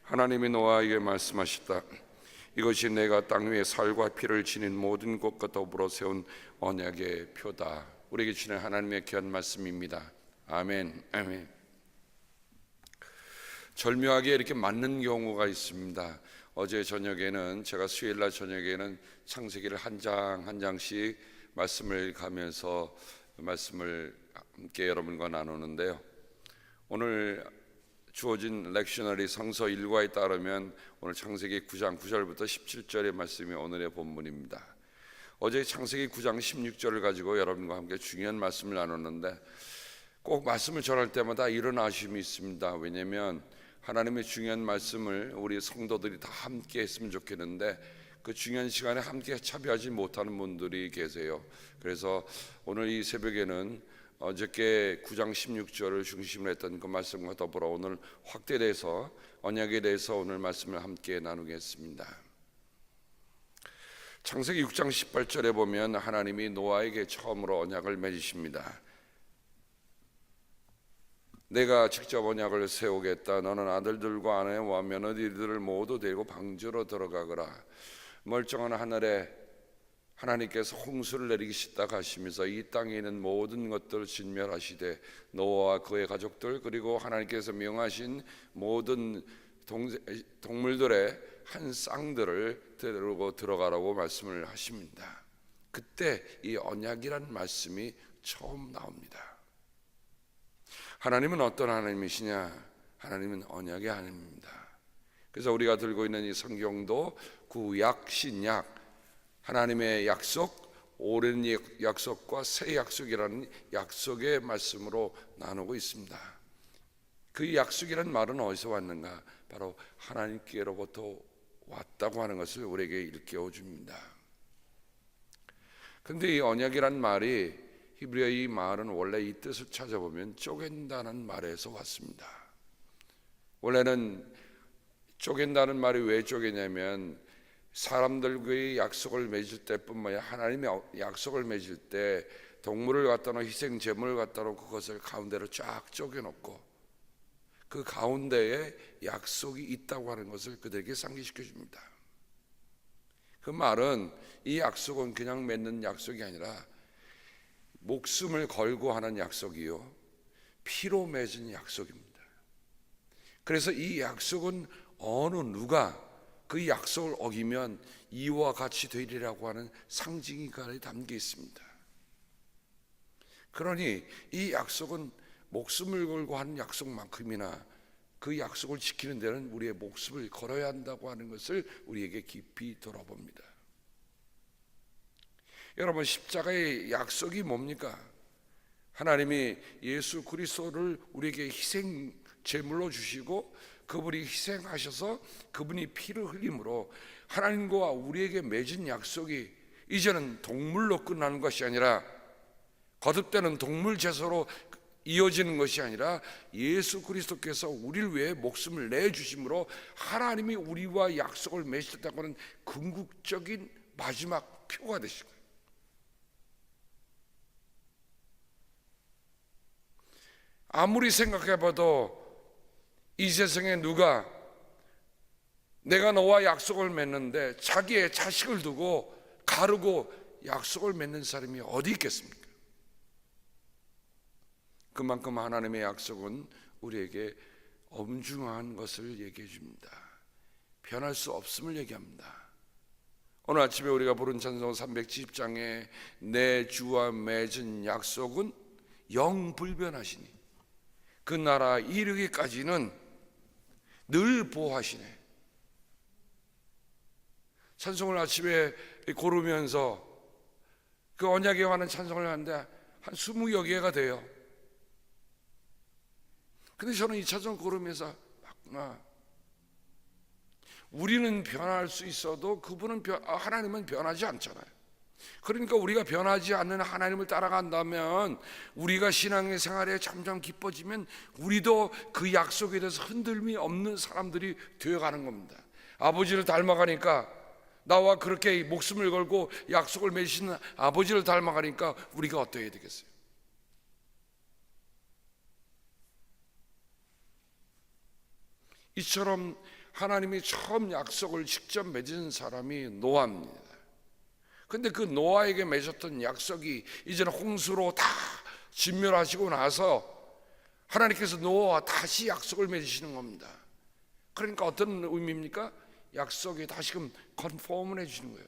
하나님이 노아에게 말씀하셨다. 이것이 내가 땅 위에 살과 피를 지닌 모든 곳과 더불어 세운 언약의 표다. 우리에게 주는 하나님의 귀한 말씀입니다. 아멘. 아멘. 절묘하게 이렇게 맞는 경우가 있습니다. 어제 저녁에는 제가 수요일날 저녁에는 창세기를 한 장 한 장씩 말씀을 가면서 말씀을 함께 여러분과 나누는데요. 오늘 주어진 렉셔너리 성서 일과에 따르면 오늘 창세기 9장 9절부터 17절의 말씀이 오늘의 본문입니다. 어제 창세기 9장 16절을 가지고 여러분과 함께 중요한 말씀을 나눴는데 꼭 말씀을 전할 때마다 이런 아쉬움이 있습니다. 왜냐하면 하나님의 중요한 말씀을 우리 성도들이 다 함께 했으면 좋겠는데 그 중요한 시간에 함께 참여하지 못하는 분들이 계세요. 그래서 오늘 이 새벽에는 어저께 9장 16절을 중심으로 했던 그 말씀과 더불어 오늘 확대돼서 언약에 대해서 오늘 말씀을 함께 나누겠습니다. 창세기 6장 18절에 보면 하나님이 노아에게 처음으로 언약을 맺으십니다. 내가 직접 언약을 세우겠다. 너는 아들들과 아내와 며느리들을 모두 데리고 방주로 들어가거라. 멀쩡한 하늘에 하나님께서 홍수를 내리시다 가시면서 이 땅에 있는 모든 것들을 진멸하시되 노아와 그의 가족들 그리고 하나님께서 명하신 모든 동물들의 한 쌍들을 데리고 들어가라고 말씀을 하십니다. 그때 이 언약이란 말씀이 처음 나옵니다. 하나님은 어떤 하나님이시냐? 하나님은 언약의 하나님입니다. 그래서 우리가 들고 있는 이 성경도 구약, 신약, 하나님의 약속, 오랜 약속과 새 약속이라는 약속의 말씀으로 나누고 있습니다. 그 약속이라는 말은 어디서 왔는가? 바로 하나님께로부터 왔다고 하는 것을 우리에게 일깨워 줍니다. 그런데 이 언약이란 말이 히브리어 이 말은 원래 이 뜻을 찾아보면 쪼갠다는 말에서 왔습니다. 원래는 쪼갠다는 말이 왜 쪼개냐면 사람들과의 약속을 맺을 때뿐만 아니라 하나님의 약속을 맺을 때 동물을 갖다 놓고 희생 제물을 갖다 놓고 그것을 가운데로 쫙 쪼개놓고 그 가운데에 약속이 있다고 하는 것을 그들에게 상기시켜 줍니다. 그 말은 이 약속은 그냥 맺는 약속이 아니라 목숨을 걸고 하는 약속이요 피로 맺은 약속입니다. 그래서 이 약속은 어느 누가 그 약속을 어기면 이와 같이 되리라고 하는 상징이 그 안에 담겨 있습니다. 그러니 이 약속은 목숨을 걸고 하는 약속만큼이나 그 약속을 지키는 데는 우리의 목숨을 걸어야 한다고 하는 것을 우리에게 깊이 돌아봅니다. 여러분, 십자가의 약속이 뭡니까? 하나님이 예수 그리스도를 우리에게 희생 제물로 주시고 그분이 희생하셔서 그분이 피를 흘림으로 하나님과 우리에게 맺은 약속이 이제는 동물로 끝나는 것이 아니라 거듭되는 동물 제사로 이어지는 것이 아니라 예수 그리스도께서 우리를 위해 목숨을 내주심으로 하나님이 우리와 약속을 맺으셨다고 하는 궁극적인 마지막 표가 되신 거예요. 아무리 생각해봐도 이 세상에 누가 내가 너와 약속을 맺는데 자기의 자식을 두고 가르고 약속을 맺는 사람이 어디 있겠습니까? 그만큼 하나님의 약속은 우리에게 엄중한 것을 얘기해 줍니다. 변할 수 없음을 얘기합니다. 오늘 아침에 우리가 부른 찬송 370장에 내 주와 맺은 약속은 영불변하시니 그 나라 이르기까지는 늘 보호하시네. 찬송을 아침에 고르면서 그 언약에 관한 찬송을 하는데 한 20여 개가 돼요. 근데 저는 이 찬송을 고르면서 우리는 변할 수 있어도 그분은 하나님은 변하지 않잖아요. 그러니까 우리가 변하지 않는 하나님을 따라간다면 우리가 신앙의 생활에 점점 깊어지면 우리도 그 약속에 대해서 흔들림이 없는 사람들이 되어가는 겁니다. 아버지를 닮아가니까 나와 그렇게 목숨을 걸고 약속을 맺으시는 아버지를 닮아가니까 우리가 어떠해야 되겠어요? 이처럼 하나님이 처음 약속을 직접 맺은 사람이 노아입니다. 근데 그 노아에게 맺었던 약속이 이제는 홍수로 다 진멸하시고 나서 하나님께서 노아와 다시 약속을 맺으시는 겁니다. 그러니까 어떤 의미입니까? 약속에 다시금 컨펌을 해주시는 거예요.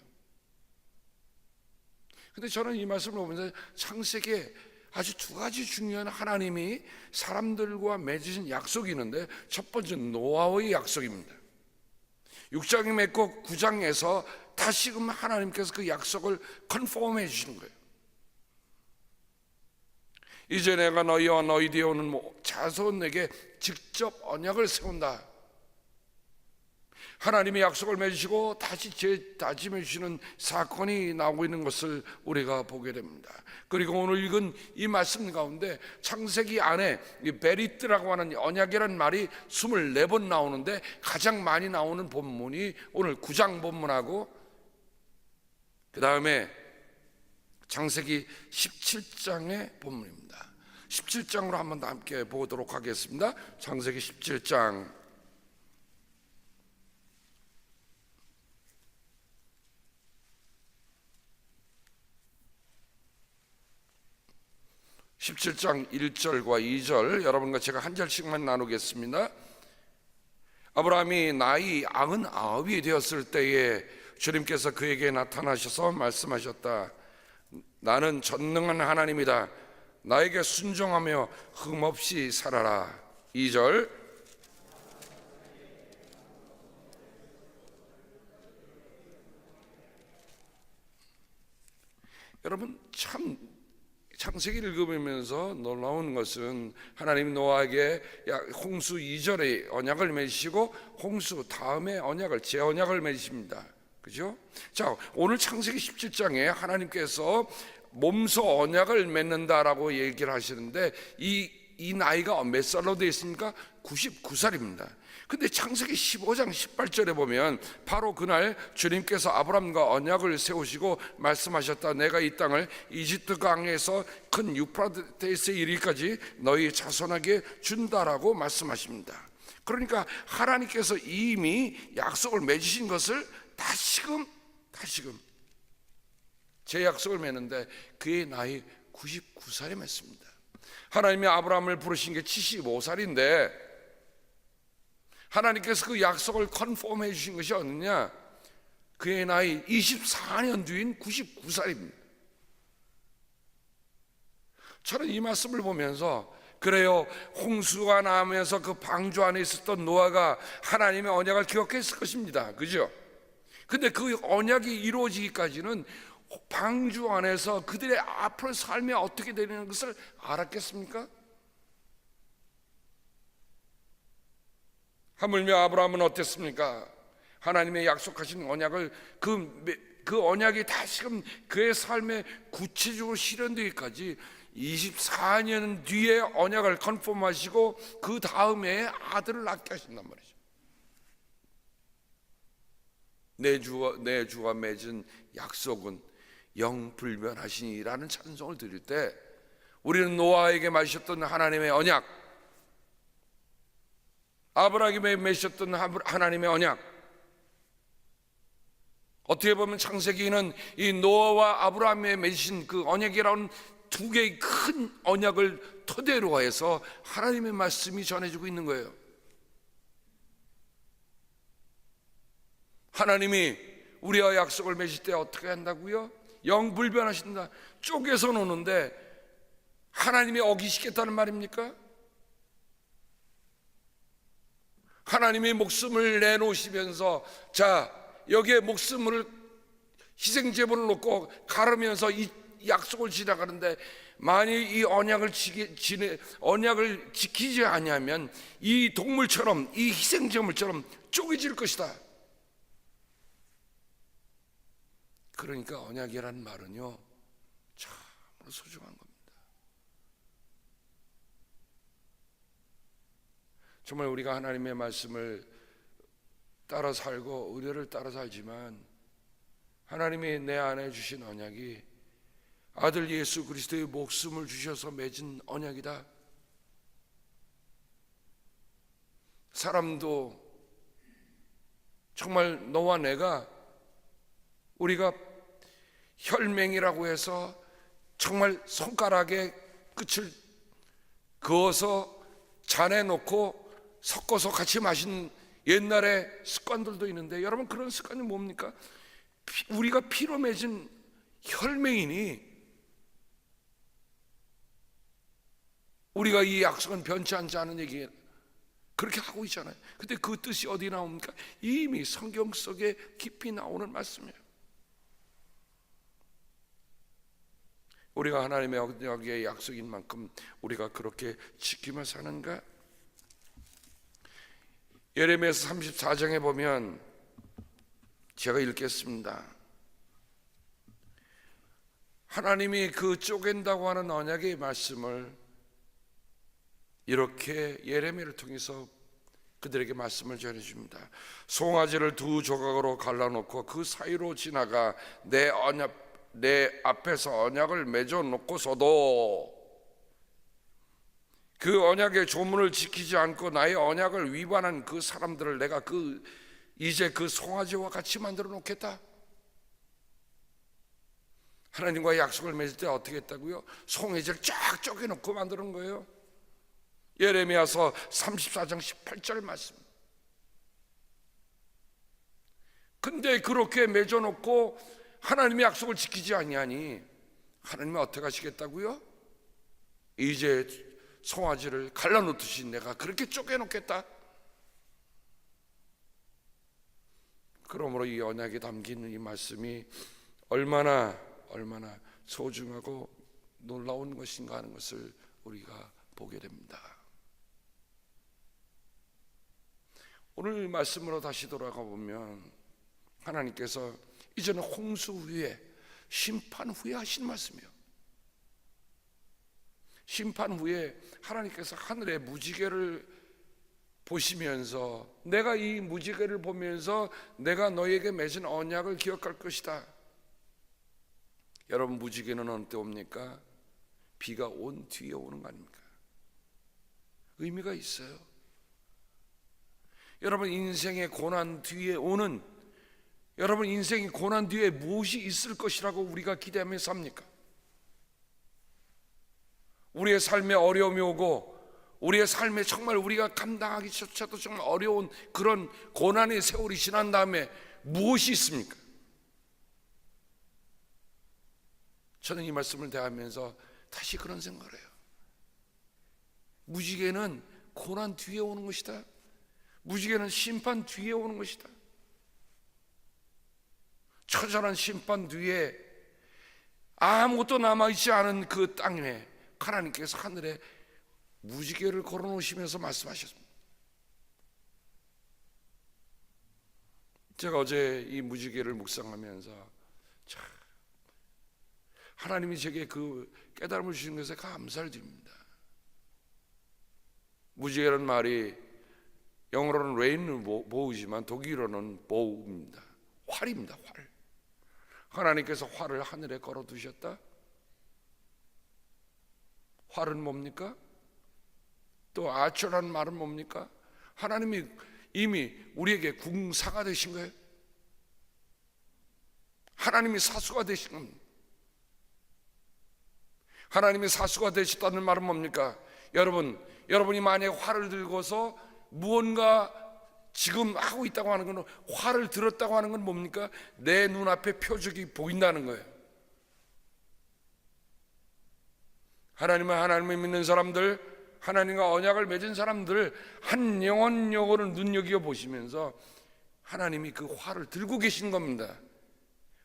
근데 저는 이 말씀을 보면서 창세기에 아주 두 가지 중요한 하나님이 사람들과 맺으신 약속이 있는데, 첫 번째는 노아의 약속입니다. 6장에 맺고 9장에서 다시금 하나님께서 그 약속을 컨펌해 주시는 거예요. 이제 내가 너희와 너희 뒤에 오는 자손에게 직접 언약을 세운다. 하나님이 약속을 맺으시고 다시 재다짐해 주시는 사건이 나오고 있는 것을 우리가 보게 됩니다. 그리고 오늘 읽은 이 말씀 가운데 창세기 안에 이 베리트라고 하는 언약이라는 말이 24번 나오는데, 가장 많이 나오는 본문이 오늘 9장 본문하고 그 다음에 창세기 17장의 본문입니다. 17장으로 한번 함께 보도록 하겠습니다. 창세기 17장 17장 1절과 2절 여러분과 제가 한 절씩만 나누겠습니다. 아브라함이 나이 99이 되었을 때에 주님께서 그에게 나타나셔서 말씀하셨다. 나는 전능한 하나님이다. 나에게 순종하며 흠없이 살아라. 2절 여러분, 참 창세기를 읽으면서 놀라운 것은 하나님 노아에게 홍수 이전에 언약을 맺으시고 홍수 다음에 언약을 재언약을 맺으십니다. 그죠? 자, 오늘 창세기 17장에 하나님께서 몸소 언약을 맺는다라고 얘기를 하시는데, 이 나이가 몇 살로 되어 있습니까? 99살입니다. 근데 창세기 15장 18절에 보면 바로 그날 주님께서 아브라함과 언약을 세우시고 말씀하셨다. 내가 이 땅을 이집트 강에서 큰 유프라테스에 이르기까지 너희 자손에게 준다라고 말씀하십니다. 그러니까 하나님께서 이미 약속을 맺으신 것을 다시금 제 약속을 맺는데 그의 나이 99살에 맺습니다. 하나님이 아브라함을 부르신 게 75살인데 하나님께서 그 약속을 컨펌해 주신 것이 어느냐? 그의 나이 24년 뒤인 99살입니다. 저는 이 말씀을 보면서 그래요, 홍수가 나면서 그 방주 안에 있었던 노아가 하나님의 언약을 기억했을 것입니다. 그죠? 근데 그 언약이 이루어지기까지는 방주 안에서 그들의 앞으로 삶이 어떻게 되는 것을 알았겠습니까? 하물며 아브라함은 어땠습니까? 하나님의 약속하신 언약을 그 언약이 다시금 그의 삶에 구체적으로 실현되기까지 24년 뒤에 언약을 컨펌하시고 그 다음에 아들을 낳게 하신단 말이죠. 내 주가 맺은 약속은 영불변하시니라는 찬송을 드릴 때 우리는 노아에게 맺으셨던 하나님의 언약, 아브라함에게 맺으셨던 하나님의 언약, 어떻게 보면 창세기는 이 노아와 아브라함에 맺으신 그 언약이라는 두 개의 큰 언약을 토대로 해서 하나님의 말씀이 전해지고 있는 거예요. 하나님이 우리와 약속을 맺을 때 어떻게 한다고요? 영불변하신다. 쪼개서 노는데 하나님이 어기시겠다는 말입니까? 하나님이 목숨을 내놓으시면서 자, 여기에 목숨을 희생제물을 놓고 가르면서 이 약속을 지나가는데 만일 이 언약을 지키지 아니하면 이 동물처럼, 이 희생제물처럼 쪼개질 것이다. 그러니까 언약이라는 말은요 참으로 소중한 겁니다. 정말 우리가 하나님의 말씀을 따라 살고 의례를 따라 살지만 하나님이 내 안에 주신 언약이 아들 예수 그리스도의 목숨을 주셔서 맺은 언약이다. 사람도 정말 너와 내가 우리가 혈맹이라고 해서 정말 손가락에 끝을 그어서 잔에 놓고 섞어서 같이 마신 옛날의 습관들도 있는데, 여러분 그런 습관이 뭡니까? 우리가 피로 맺은 혈맹이니 우리가 이 약속은 변치 않지 않은 얘기 그렇게 하고 있잖아요. 근데 그 뜻이 어디 나옵니까? 이미 성경 속에 깊이 나오는 말씀이에요. 우리가 하나님의 언약의 약속인 만큼 우리가 그렇게 지키며 사는가? 예레미야서 34장에 보면 제가 읽겠습니다. 하나님이 그 쪼갠다고 하는 언약의 말씀을 이렇게 예레미야를 통해서 그들에게 말씀을 전해줍니다. 송아지를 두 조각으로 갈라놓고 그 사이로 지나가 내 앞에서 언약을 맺어 놓고서도 그 언약의 조문을 지키지 않고 나의 언약을 위반한 그 사람들을 내가 이제 그 송아지와 같이 만들어 놓겠다. 하나님과 약속을 맺을 때 어떻게 했다고요? 송아지를 쫙 쪼개놓고 만드는 거예요. 예레미야서 34장 18절 말씀. 근데 그렇게 맺어놓고 하나님의 약속을 지키지 아니하니 하나님은 어떻게 하시겠다고요? 이제 송아지를 갈라놓듯이 내가 그렇게 쪼개놓겠다. 그러므로 이 언약에 담긴 이 말씀이 얼마나 소중하고 놀라운 것인가 하는 것을 우리가 보게 됩니다. 오늘 말씀으로 다시 돌아가 보면 하나님께서 이제는 홍수 후에 심판 후에 하신 말씀이에요. 심판 후에 하나님께서 하늘의 무지개를 보시면서 내가 이 무지개를 보면서 내가 너에게 맺은 언약을 기억할 것이다. 여러분 무지개는 어느 때 옵니까? 비가 온 뒤에 오는 거 아닙니까? 의미가 있어요. 여러분 인생의 고난 뒤에 오는, 여러분 인생의 고난 뒤에 무엇이 있을 것이라고 우리가 기대하며 삽니까? 우리의 삶에 어려움이 오고 우리의 삶에 정말 우리가 감당하기조차도 정말 어려운 그런 고난의 세월이 지난 다음에 무엇이 있습니까? 저는 이 말씀을 대하면서 다시 그런 생각을 해요. 무지개는 고난 뒤에 오는 것이다. 무지개는 심판 뒤에 오는 것이다. 처절한 심판 뒤에 아무것도 남아있지 않은 그 땅에 하나님께서 하늘에 무지개를 걸어놓으시면서 말씀하셨습니다. 제가 어제 이 무지개를 묵상하면서 참 하나님이 제게 그 깨달음을 주신 것에 감사를 드립니다. 무지개라는 말이 영어로는 레인보우지만 독일어는 보우입니다. 활입니다. 활. 하나님께서 활을 하늘에 걸어두셨다. 활은 뭡니까? 또 아처라는 말은 뭡니까? 하나님이 이미 우리에게 궁사가 되신 거예요. 하나님이 사수가 되신 겁니다. 하나님이 사수가 되셨다는 말은 뭡니까? 여러분이 만약에 활을 들고서 무언가 지금 하고 있다고 하는 건, 활을 들었다고 하는 건 뭡니까? 내 눈앞에 표적이 보인다는 거예요. 하나님을 믿는 사람들, 하나님과 언약을 맺은 사람들 한 영혼을 눈여겨 보시면서 하나님이 그 활을 들고 계신 겁니다.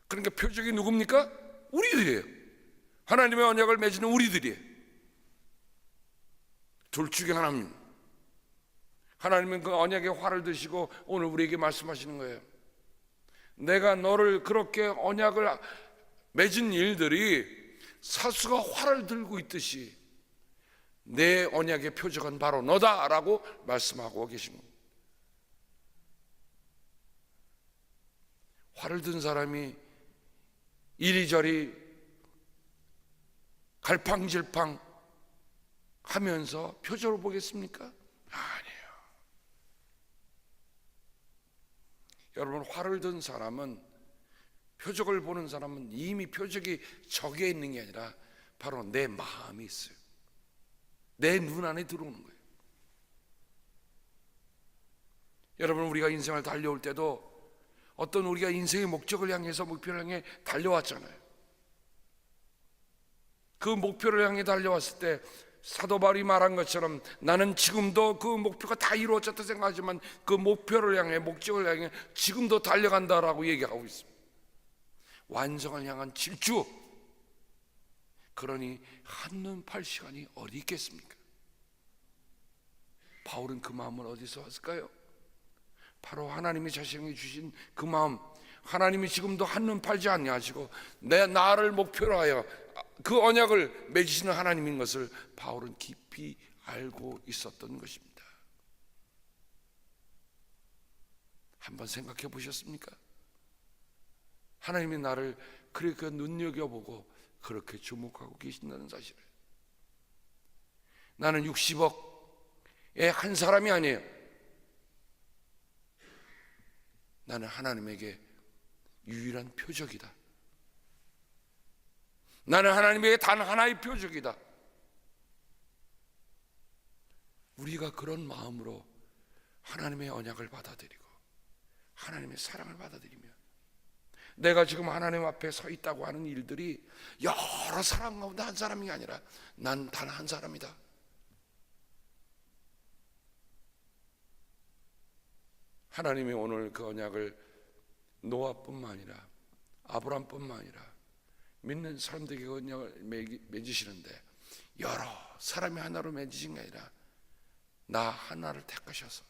그러니까 표적이 누굽니까? 우리들이에요. 하나님의 언약을 맺는 우리들이에요. 둘 중에 하나입니다. 하나님은 그 언약의 활을 드시고 오늘 우리에게 말씀하시는 거예요. 내가 너를 그렇게 언약을 맺은 일들이 사수가 활을 들고 있듯이 내 언약의 표적은 바로 너다라고 말씀하고 계신 겁니다. 활을 든 사람이 이리저리 갈팡질팡 하면서 표적을 보겠습니까? 아니에요. 여러분, 화를 든 사람은, 표적을 보는 사람은 이미 표적이 저기에 있는 게 아니라 바로 내 마음이 있어요. 내 눈 안에 들어오는 거예요. 여러분, 우리가 인생을 달려올 때도 어떤 우리가 인생의 목적을 향해서, 목표를 향해 달려왔잖아요. 그 목표를 향해 달려왔을 때 사도 바울이 말한 것처럼 나는 지금도 그 목표가 다 이루어졌다 생각하지만 그 목표를 향해, 목적을 향해 지금도 달려간다라고 얘기하고 있습니다. 완성을 향한 질주. 그러니 한눈 팔 시간이 어디 있겠습니까? 바울은 그 마음을 어디서 왔을까요? 바로 하나님이 자신에게 주신 그 마음, 하나님이 지금도 한눈 팔지 아니하시고 내 나를 목표로 하여 그 언약을 맺으시는 하나님인 것을 바울은 깊이 알고 있었던 것입니다. 한번 생각해 보셨습니까? 하나님이 나를 그렇게 눈여겨보고 그렇게 주목하고 계신다는 사실을. 나는 60억의 한 사람이 아니에요. 나는 하나님에게 유일한 표적이다. 나는 하나님에게 단 하나의 표적이다. 우리가 그런 마음으로 하나님의 언약을 받아들이고 하나님의 사랑을 받아들이면 내가 지금 하나님 앞에 서 있다고 하는 일들이 여러 사람 가운데 한 사람이 아니라 난 단 한 사람이다. 하나님이 오늘 그 언약을 노아뿐만 아니라 아브람뿐만 아니라 믿는 사람들에게 언약을 맺으시는데 여러 사람이 하나로 맺으신 게 아니라 나 하나를 택하셔서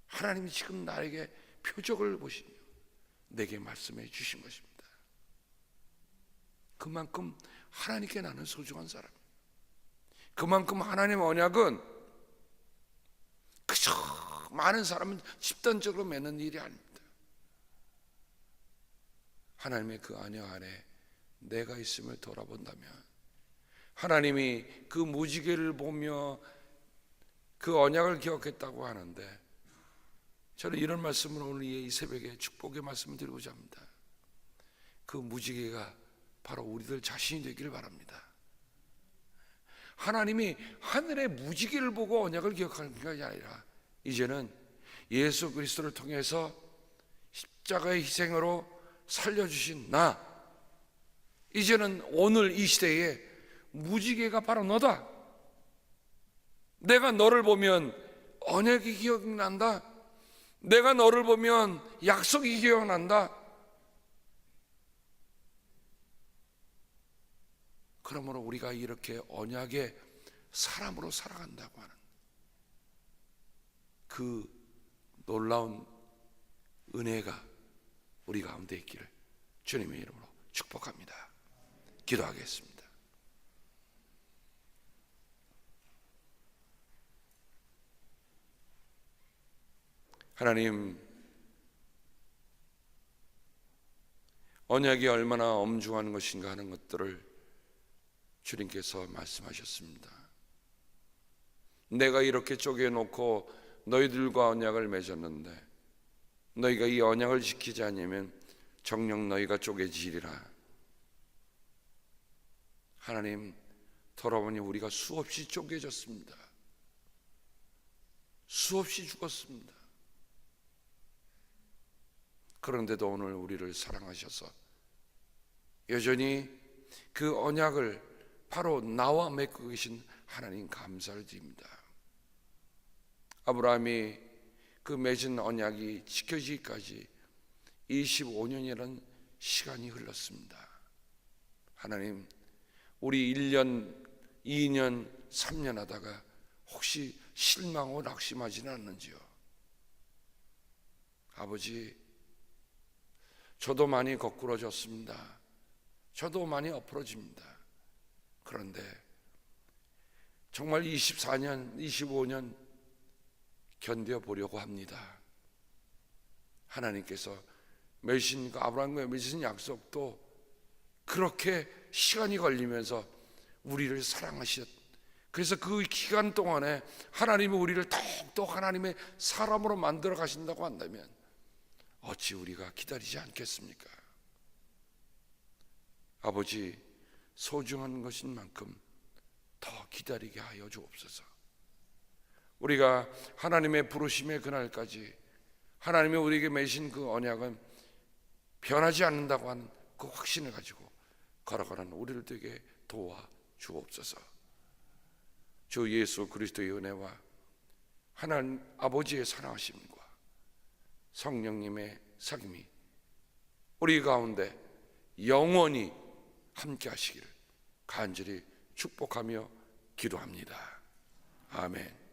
하나님이 지금 나에게 표적을 보시며 내게 말씀해 주신 것입니다. 그만큼 하나님께 나는 소중한 사람, 그만큼 하나님의 언약은 그저 많은 사람은 집단적으로 맺는 일이 아닙니다. 하나님의 그 언약 안에 내가 있음을 돌아본다면 하나님이 그 무지개를 보며 그 언약을 기억했다고 하는데, 저는 이런 말씀을 오늘 이 새벽에 축복의 말씀을 드리고자 합니다. 그 무지개가 바로 우리들 자신이 되기를 바랍니다. 하나님이 하늘의 무지개를 보고 언약을 기억하는 것이 아니라 이제는 예수 그리스도를 통해서 십자가의 희생으로 살려주신 나, 이제는 오늘 이 시대에 무지개가 바로 너다. 내가 너를 보면 언약이 기억난다. 내가 너를 보면 약속이 기억난다. 그러므로 우리가 이렇게 언약의 사람으로 살아간다고 하는 그 놀라운 은혜가 우리 가운데 있기를 주님의 이름으로 축복합니다. 기도하겠습니다. 하나님, 언약이 얼마나 엄중한 것인가 하는 것들을 주님께서 말씀하셨습니다. 내가 이렇게 쪼개놓고 너희들과 언약을 맺었는데 너희가 이 언약을 지키지 않으면 정녕 너희가 쪼개지리라. 하나님, 돌아보니 우리가 수없이 쪼개졌습니다. 수없이 죽었습니다. 그런데도 오늘 우리를 사랑하셔서 여전히 그 언약을 바로 나와 맺고 계신 하나님 감사를 드립니다. 아브라함이 그 맺은 언약이 지켜지기까지 25년이라는 시간이 흘렀습니다. 하나님, 우리 1년, 2년, 3년 하다가 혹시 실망하고 낙심하지는 않는지요? 아버지, 저도 많이 거꾸러졌습니다. 저도 많이 엎어집니다. 그런데 정말 24년, 25년 견뎌보려고 합니다. 하나님께서 맺으신 그 아브라함과 맺으신 약속도 그렇게 시간이 걸리면서 우리를 사랑하셨. 그래서 그 기간 동안에 하나님이 우리를 더욱더 하나님의 사람으로 만들어 가신다고 한다면 어찌 우리가 기다리지 않겠습니까? 아버지, 소중한 것인 만큼 더 기다리게 하여 주옵소서. 우리가 하나님의 부르심의 그날까지 하나님이 우리에게 맺으신 그 언약은 변하지 않는다고 하는 그 확신을 가지고 걸어가는 우리를 되게 도와 주옵소서. 주 예수 그리스도의 은혜와 하나님 아버지의 사랑하심과 성령님의 사귐이 우리 가운데 영원히 함께 하시기를 간절히 축복하며 기도합니다. 아멘.